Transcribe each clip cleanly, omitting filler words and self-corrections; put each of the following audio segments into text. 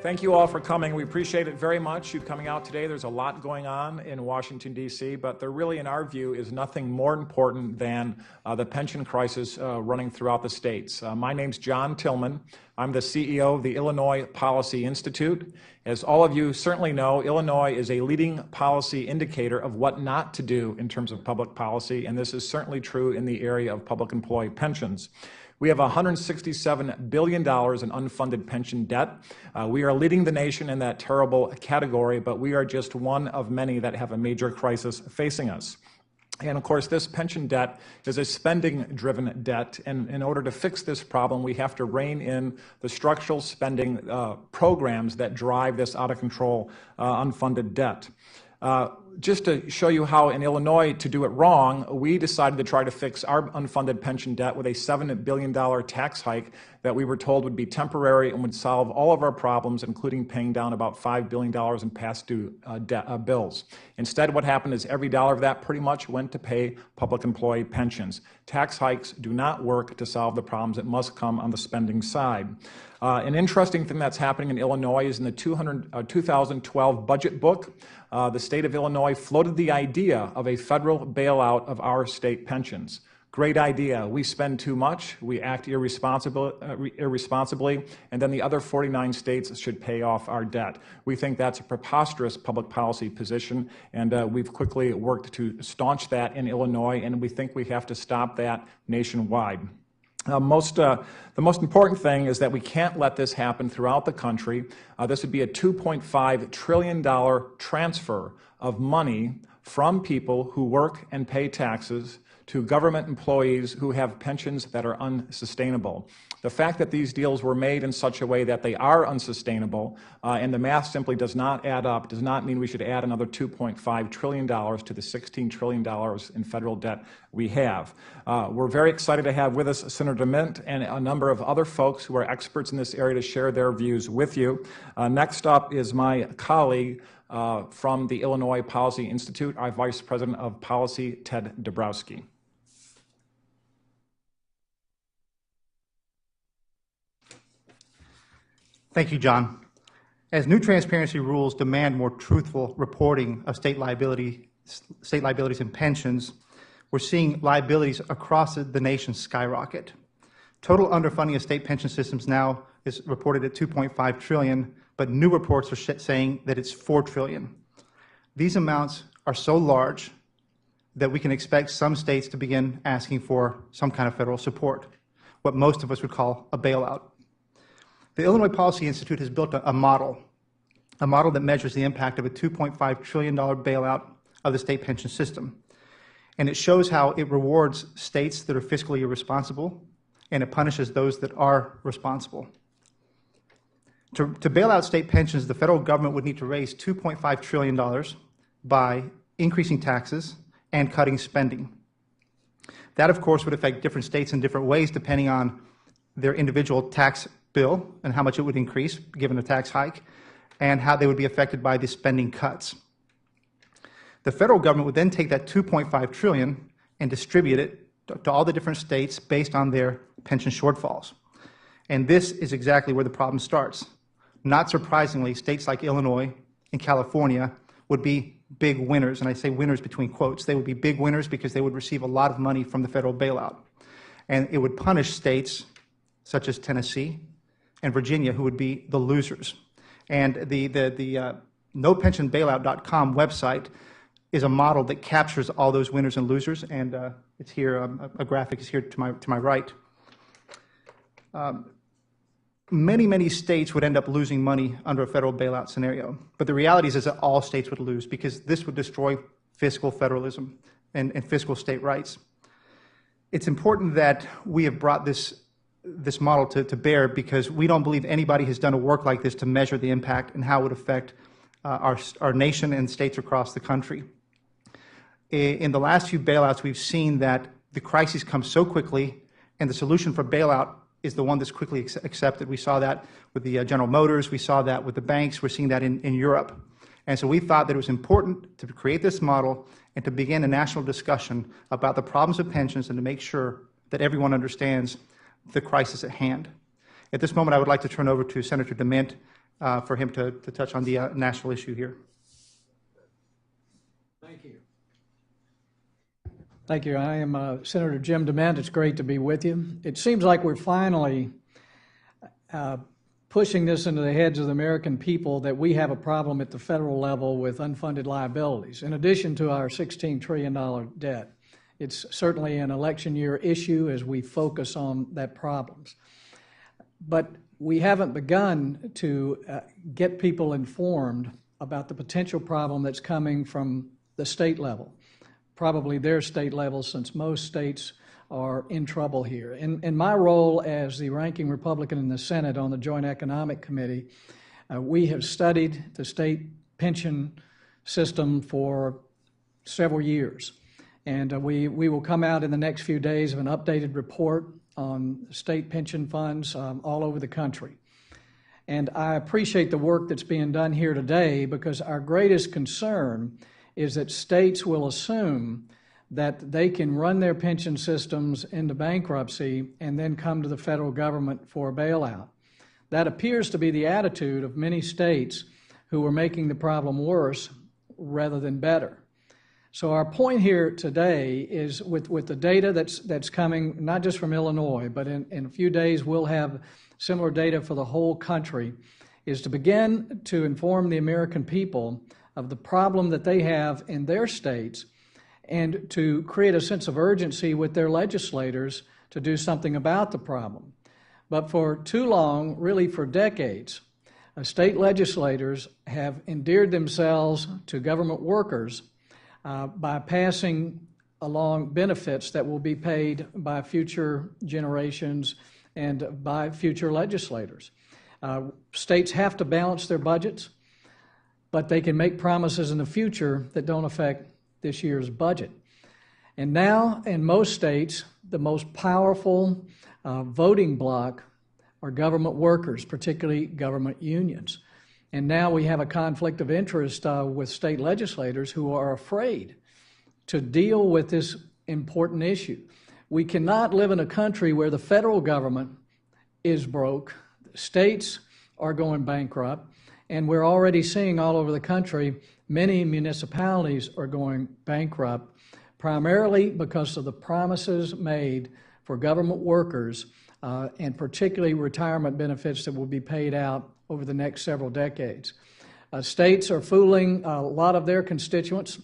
Thank you all for coming. We appreciate it very much, you coming out today. There's a lot going on in Washington, D.C., but there really, in our view, is nothing more important than the pension crisis running throughout the states. My name's John Tillman. I'm the CEO of the Illinois Policy Institute. As all of you certainly know, Illinois is a leading policy indicator of what not to do in terms of public policy, and this is certainly true in the area of public employee pensions. We have $167 billion in unfunded pension debt. We are leading the nation in that terrible category, but we are just one of many that have a major crisis facing us. And of course, this pension debt is a spending-driven debt, and in order to fix this problem, we have to rein in the structural spending programs that drive this out-of-control unfunded debt. Just to show you how in Illinois to do it wrong, we decided to try to fix our unfunded pension debt with a $7 billion tax hike that we were told would be temporary and would solve all of our problems, including paying down about $5 billion in past due bills. Instead, what happened is every dollar of that pretty much went to pay public employee pensions. Tax hikes do not work to solve the problems. It must come on the spending side. An interesting thing that's happening in Illinois is in the 2012 budget book, the state of Illinois floated the idea of a federal bailout of our state pensions. Great idea. We spend too much, we act irresponsibly, and then the other 49 states should pay off our debt. We think that's a preposterous public policy position, and we've quickly worked to staunch that in Illinois, and we think we have to stop that nationwide. The most important thing is that we can't let this happen throughout the country. This would be a $2.5 trillion transfer of money from people who work and pay taxes to government employees who have pensions that are unsustainable. The fact that these deals were made in such a way that they are unsustainable and the math simply does not add up does not mean we should add another $2.5 trillion to the $16 trillion in federal debt we have. We're very excited to have with us Senator DeMint and a number of other folks who are experts in this area to share their views with you. Next up is my colleague from the Illinois Policy Institute, our Vice President of Policy, Ted Dabrowski. Thank you, John. As new transparency rules demand more truthful reporting of state liabilities and pensions, we're seeing liabilities across the nation skyrocket. Total underfunding of state pension systems now is reported at $2.5 trillion, but new reports are saying that it's $4 trillion. These amounts are so large that we can expect some states to begin asking for some kind of federal support, what most of us would call a bailout. The Illinois Policy Institute has built a model that measures the impact of a $2.5 trillion bailout of the state pension system. And it shows how it rewards states that are fiscally irresponsible, and it punishes those that are responsible. To bail out state pensions, the federal government would need to raise $2.5 trillion by increasing taxes and cutting spending. That, of course, would affect different states in different ways depending on their individual tax bill and how much it would increase given a tax hike, and how they would be affected by the spending cuts. The federal government would then take that $2.5 trillion and distribute it to all the different states based on their pension shortfalls. And this is exactly where the problem starts. Not surprisingly, states like Illinois and California would be big winners, and I say winners between quotes. They would be big winners because they would receive a lot of money from the federal bailout. And it would punish states such as Tennessee and Virginia, who would be the losers. And the nopensionbailout.com website is a model that captures all those winners and losers, and it's here, a graphic is here to my right. Many states would end up losing money under a federal bailout scenario, but the reality is that all states would lose because this would destroy fiscal federalism and fiscal state rights. It's important that we have brought this model to bear because we don't believe anybody has done a work like this to measure the impact and how it would affect our nation and states across the country. In the last few bailouts, we've seen that the crises come so quickly, and the solution for bailout is the one that's quickly accepted. We saw that with the General Motors, we saw that with the banks, we're seeing that in Europe. And so we thought that it was important to create this model and to begin a national discussion about the problems of pensions and to make sure that everyone understands the crisis at hand. At this moment, I would like to turn over to Senator DeMint for him to touch on the national issue here. Thank you. Thank you. I am Senator Jim DeMint. It's great to be with you. It seems like we're finally pushing this into the heads of the American people that we have a problem at the federal level with unfunded liabilities, in addition to our $16 trillion debt. It's certainly an election year issue as we focus on that problems. But we haven't begun to get people informed about the potential problem that's coming from the state level, probably their state level, since most states are in trouble here. In my role as the ranking Republican in the Senate on the Joint Economic Committee, we have studied the state pension system for several years. And we will come out in the next few days with an updated report on state pension funds all over the country. And I appreciate the work that's being done here today, because our greatest concern is that states will assume that they can run their pension systems into bankruptcy and then come to the federal government for a bailout. That appears to be the attitude of many states who are making the problem worse rather than better. So our point here today is with the data that's coming, not just from Illinois, but in a few days we'll have similar data for the whole country, is to begin to inform the American people of the problem that they have in their states, and to create a sense of urgency with their legislators to do something about the problem. But for too long, really for decades, state legislators have endeared themselves to government workers by passing along benefits that will be paid by future generations and by future legislators. States have to balance their budgets, but they can make promises in the future that don't affect this year's budget. And now, in most states, the most powerful voting bloc are government workers, particularly government unions. And now we have a conflict of interest with state legislators who are afraid to deal with this important issue. We cannot live in a country where the federal government is broke, states are going bankrupt, and we're already seeing all over the country many municipalities are going bankrupt, primarily because of the promises made for government workers and particularly retirement benefits that will be paid out over the next several decades. States are fooling a lot of their constituents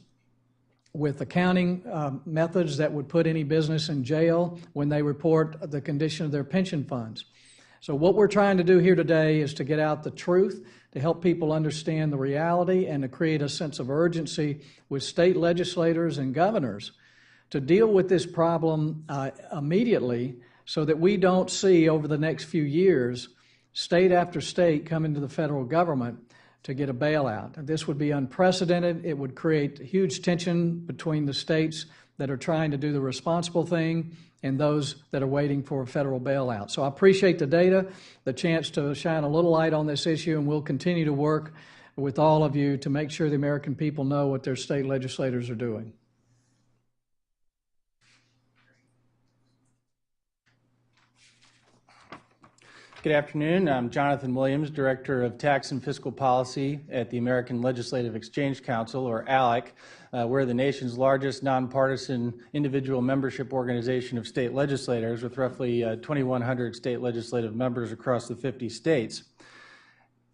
with accounting methods that would put any business in jail when they report the condition of their pension funds. So what we're trying to do here today is to get out the truth, to help people understand the reality, and to create a sense of urgency with state legislators and governors to deal with this problem immediately, so that we don't see over the next few years state after state come into the federal government to get a bailout. And this would be unprecedented. It would create huge tension between the states that are trying to do the responsible thing and those that are waiting for a federal bailout. So I appreciate the data, the chance to shine a little light on this issue, and we'll continue to work with all of you to make sure the American people know what their state legislators are doing. Good afternoon. I'm Jonathan Williams, Director of Tax and Fiscal Policy at the American Legislative Exchange Council, or ALEC. We're the nation's largest nonpartisan individual membership organization of state legislators, with roughly 2,100 state legislative members across the 50 states.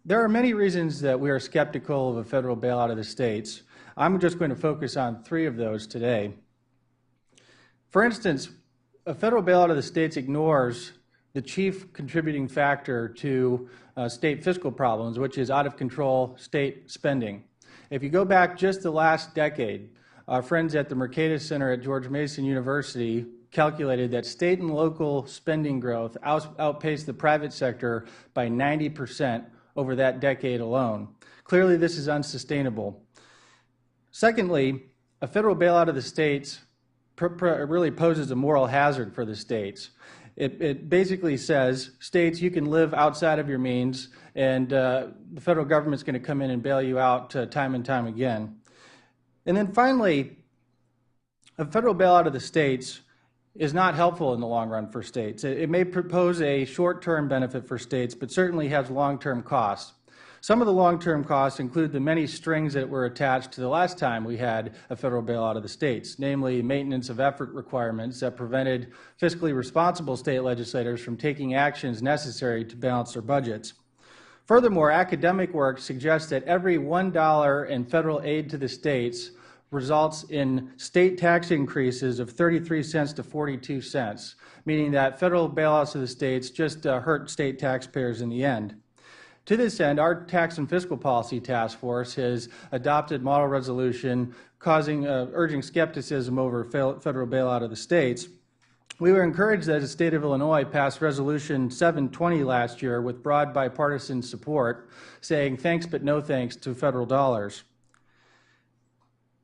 There are many reasons that we are skeptical of a federal bailout of the states. I'm just going to focus on 3 of those today. For instance, a federal bailout of the states ignores the chief contributing factor to state fiscal problems, which is out of control state spending. If you go back just the last decade, our friends at the Mercatus Center at George Mason University calculated that state and local spending growth outpaced the private sector by 90% over that decade alone. Clearly, this is unsustainable. Secondly, a federal bailout of the states really poses a moral hazard for the states. It basically says, states, you can live outside of your means, and the federal government's going to come in and bail you out time and time again. And then finally, a federal bailout of the states is not helpful in the long run for states. It may propose a short-term benefit for states, but certainly has long-term costs. Some of the long-term costs include the many strings that were attached to the last time we had a federal bailout of the states, namely maintenance of effort requirements that prevented fiscally responsible state legislators from taking actions necessary to balance their budgets. Furthermore, academic work suggests that every $1 in federal aid to the states results in state tax increases of 33 cents to 42 cents, meaning that federal bailouts of the states just hurt state taxpayers in the end. To this end, our Tax and Fiscal Policy Task Force has adopted model resolution urging skepticism over federal bailout of the states. We were encouraged that the state of Illinois passed Resolution 720 last year with broad bipartisan support, saying thanks but no thanks to federal dollars.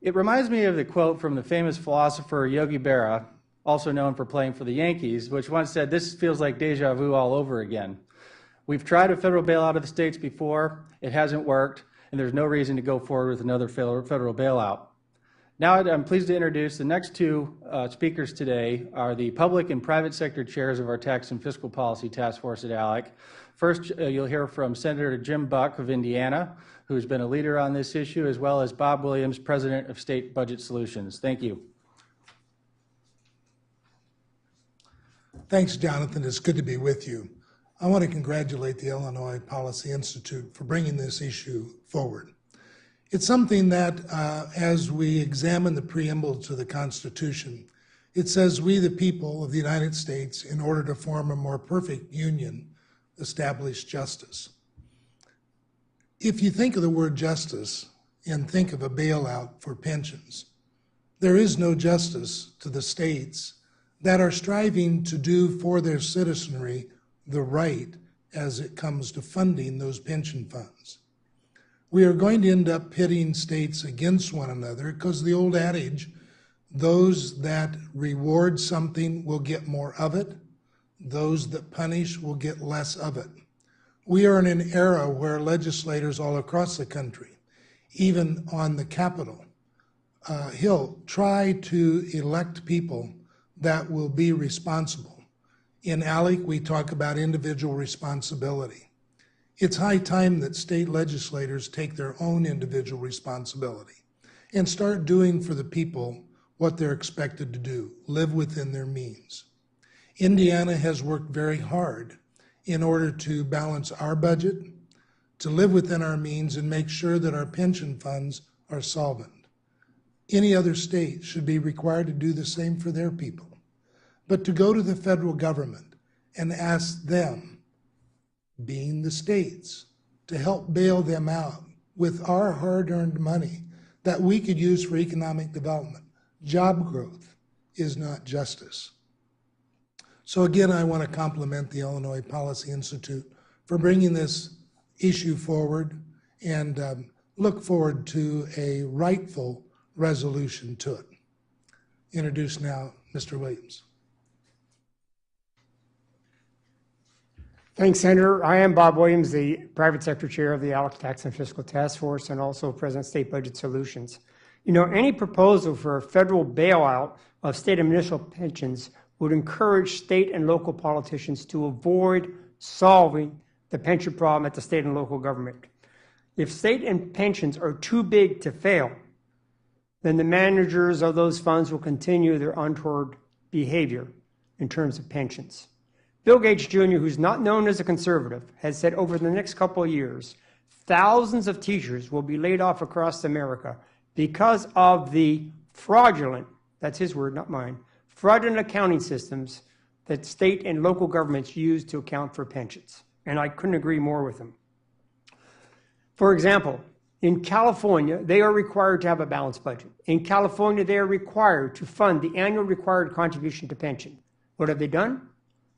It reminds me of the quote from the famous philosopher Yogi Berra, also known for playing for the Yankees, which once said, "This feels like deja vu all over again." We've tried a federal bailout of the states before, it hasn't worked, and there's no reason to go forward with another federal bailout. Now I'm pleased to introduce the next two speakers today are the public and private sector chairs of our Tax and Fiscal Policy Task Force at ALEC. First, you'll hear from Senator Jim Buck of Indiana, who's been a leader on this issue, as well as Bob Williams, President of State Budget Solutions. Thank you. Thanks, Jonathan. It's good to be with you. I want to congratulate the Illinois Policy Institute for bringing this issue forward. It's something that, as we examine the preamble to the Constitution, it says, "We, the people of the United States, in order to form a more perfect union, establish justice." If you think of the word justice and think of a bailout for pensions, there is no justice to the states that are striving to do for their citizenry the right as it comes to funding those pension funds. We are going to end up pitting states against one another because the old adage, those that reward something will get more of it, those that punish will get less of it. We are in an era where legislators all across the country, even on the Capitol Hill, try to elect people that will be responsible. In ALEC, we talk about individual responsibility. It's high time that state legislators take their own individual responsibility and start doing for the people what they're expected to do, live within their means. Indiana has worked very hard in order to balance our budget, to live within our means and make sure that our pension funds are solvent. Any other state should be required to do the same for their people. But to go to the federal government and ask them, being the states, to help bail them out with our hard-earned money that we could use for economic development, job growth, is not justice. So again, I want to compliment the Illinois Policy Institute for bringing this issue forward and look forward to a rightful resolution to it. Introduce now Mr. Williams. Thanks, Senator. I am Bob Williams, the private sector chair of the ALEC Tax and Fiscal Task Force and also President of State Budget Solutions. You know, any proposal for a federal bailout of state and municipal pensions would encourage state and local politicians to avoid solving the pension problem at the state and local government. If state and pensions are too big to fail, then the managers of those funds will continue their untoward behavior in terms of pensions. Bill Gates Jr., who's not known as a conservative, has said over the next couple of years, thousands of teachers will be laid off across America because of the fraudulent, that's his word, not mine, fraudulent accounting systems that state and local governments use to account for pensions. And I couldn't agree more with him. For example, in California, they are required to have a balanced budget. In California, they are required to fund the annual required contribution to pension. What have they done?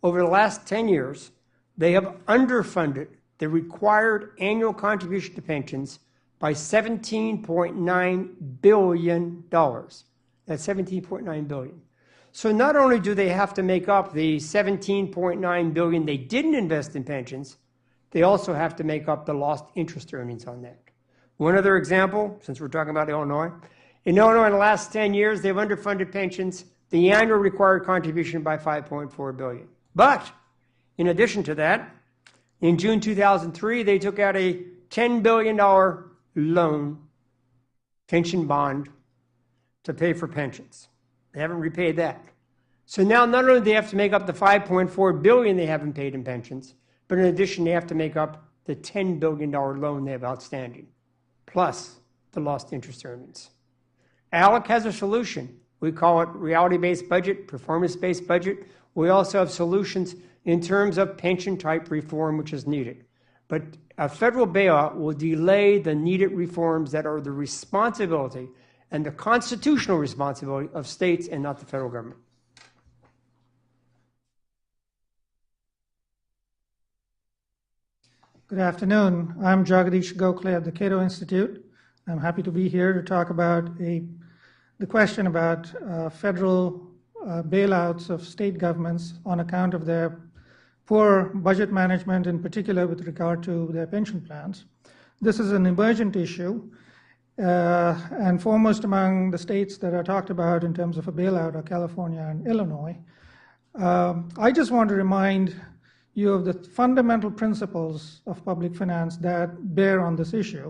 Over the last 10 years, they have underfunded the required annual contribution to pensions by $17.9 billion. That's $17.9 billion. So not only do they have to make up the $17.9 billion they didn't invest in pensions, they also have to make up the lost interest earnings on that. One other example, since we're talking about Illinois. In Illinois, in the last 10 years, they've underfunded pensions, the annual required contribution by $5.4 billion. But in addition to that, in June 2003, they took out a $10 billion loan, pension bond, to pay for pensions. They haven't repaid that. So now not only do they have to make up the $5.4 billion they haven't paid in pensions, but in addition they have to make up the $10 billion loan they have outstanding, plus the lost interest earnings. ALEC has a solution. We call it reality-based budget, performance-based budget. We also have solutions in terms of pension-type reform, which is needed. But a federal bailout will delay the needed reforms that are the responsibility and the constitutional responsibility of states and not the federal government. Good afternoon. I'm Jagadish Gokhale at the Cato Institute. I'm happy to be here to talk about the question about federal bailouts of state governments on account of their poor budget management, in particular with regard to their pension plans. This is an emergent issue, and foremost among the states that are talked about in terms of a bailout are California and Illinois. I just want to remind you of the fundamental principles of public finance that bear on this issue.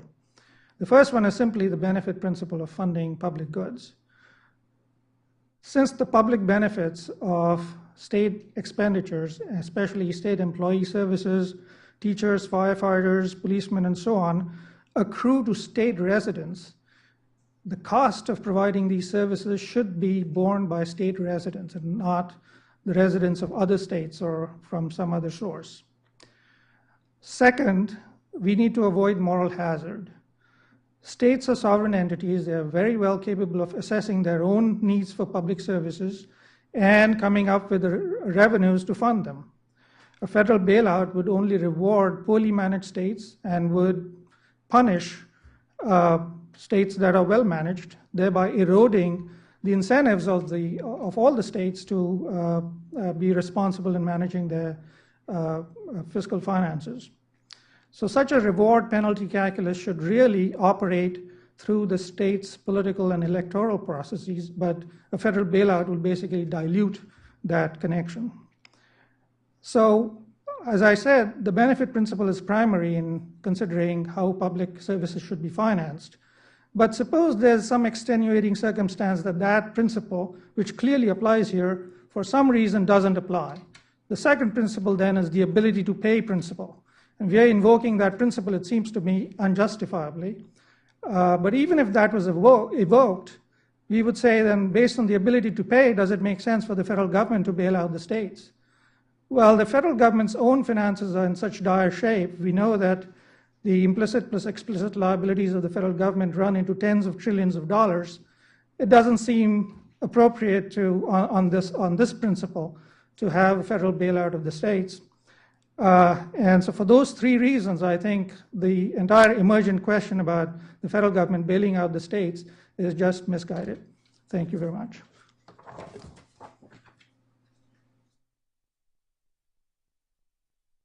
The first one is simply the benefit principle of funding public goods. Since the public benefits of state expenditures, especially state employee services, teachers, firefighters, policemen, and so on, accrue to state residents, the cost of providing these services should be borne by state residents and not the residents of other states or from some other source. Second, we need to avoid moral hazard. States are sovereign entities. They are very well capable of assessing their own needs for public services and coming up with the revenues to fund them. A federal bailout would only reward poorly managed states and would punish states that are well managed, thereby eroding the incentives of all the states to be responsible in managing their fiscal finances. So such a reward penalty calculus should really operate through the state's political and electoral processes, but a federal bailout will basically dilute that connection. So, as I said, the benefit principle is primary in considering how public services should be financed. But suppose there's some extenuating circumstance that that principle, which clearly applies here, for some reason doesn't apply. The second principle then is the ability to pay principle. And we are invoking that principle, it seems to me, unjustifiably. But even if that was evoked, we would say then, based on the ability to pay, does it make sense for the federal government to bail out the states? Well, the federal government's own finances are in such dire shape. We know that the implicit plus explicit liabilities of the federal government run into tens of trillions of dollars. It doesn't seem appropriate to, on this principle, to have a federal bailout of the states. And so for those three reasons, I think the entire emergent question about the federal government bailing out the states is just misguided. Thank you very much.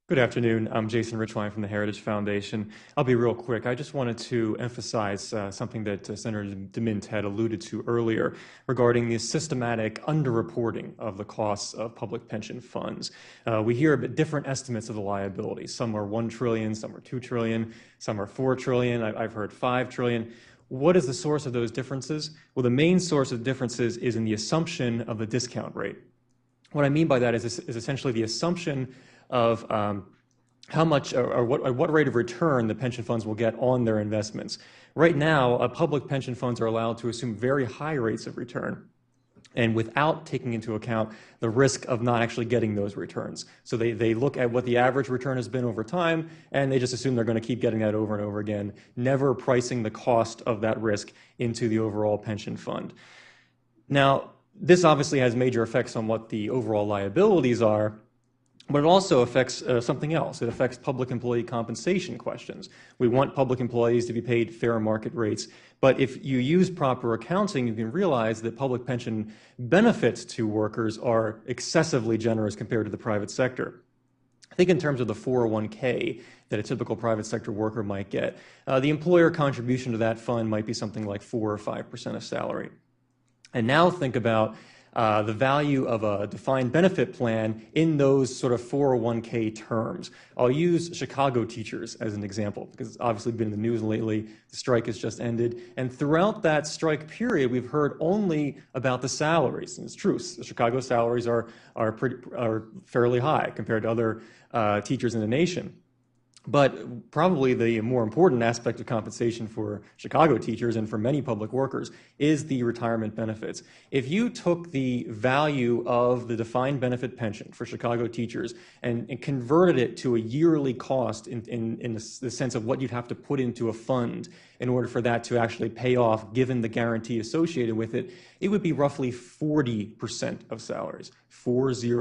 Good afternoon. I'm Jason Richline from the Heritage Foundation. I'll be real quick. I just wanted to emphasize something that Senator DeMint had alluded to earlier regarding the systematic underreporting of the costs of public pension funds. We hear a bit different estimates of the liabilities. Some are 1 trillion, some are 2 trillion, some are 4 trillion. I've heard 5 trillion. What is the source of those differences? Well, the main source of differences is in the assumption of the discount rate. What I mean by that is essentially the assumption of how much or what rate of return the pension funds will get on their investments. Right now, public pension funds are allowed to assume very high rates of return, and without taking into account the risk of not actually getting those returns. So they look at what the average return has been over time, and they just assume they're going to keep getting that over and over again, never pricing the cost of that risk into the overall pension fund. Now, this obviously has major effects on what the overall liabilities are, but it also affects something else. It affects public employee compensation questions. We want public employees to be paid fair market rates, but if you use proper accounting, you can realize that public pension benefits to workers are excessively generous compared to the private sector. Think in terms of the 401k that a typical private sector worker might get. The employer contribution to that fund might be something like 4 or 5% of salary. And now think about the value of a defined benefit plan in those sort of 401k terms. I'll use Chicago teachers as an example, because it's obviously been in the news lately. The strike has just ended. And throughout that strike period, we've heard only about the salaries. And it's true, the Chicago salaries are fairly high compared to other teachers in the nation. But probably the more important aspect of compensation for Chicago teachers and for many public workers is the retirement benefits. If you took the value of the defined benefit pension for Chicago teachers and converted it to a yearly cost in the sense of what you'd have to put into a fund in order for that to actually pay off, given the guarantee associated with it, it would be roughly 40% of salaries, 40.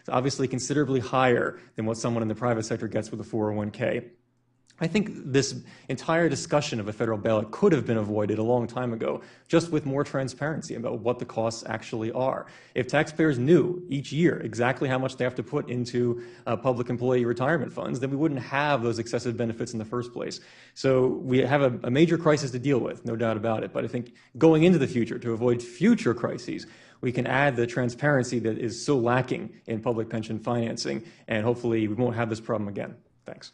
It's obviously considerably higher than what someone in the private sector gets with a 401k. I think this entire discussion of a federal bailout could have been avoided a long time ago, just with more transparency about what the costs actually are. If taxpayers knew each year exactly how much they have to put into public employee retirement funds, then we wouldn't have those excessive benefits in the first place. So we have a major crisis to deal with, no doubt about it. But I think going into the future, to avoid future crises, we can add the transparency that is so lacking in public pension financing, and hopefully we won't have this problem again. Thanks.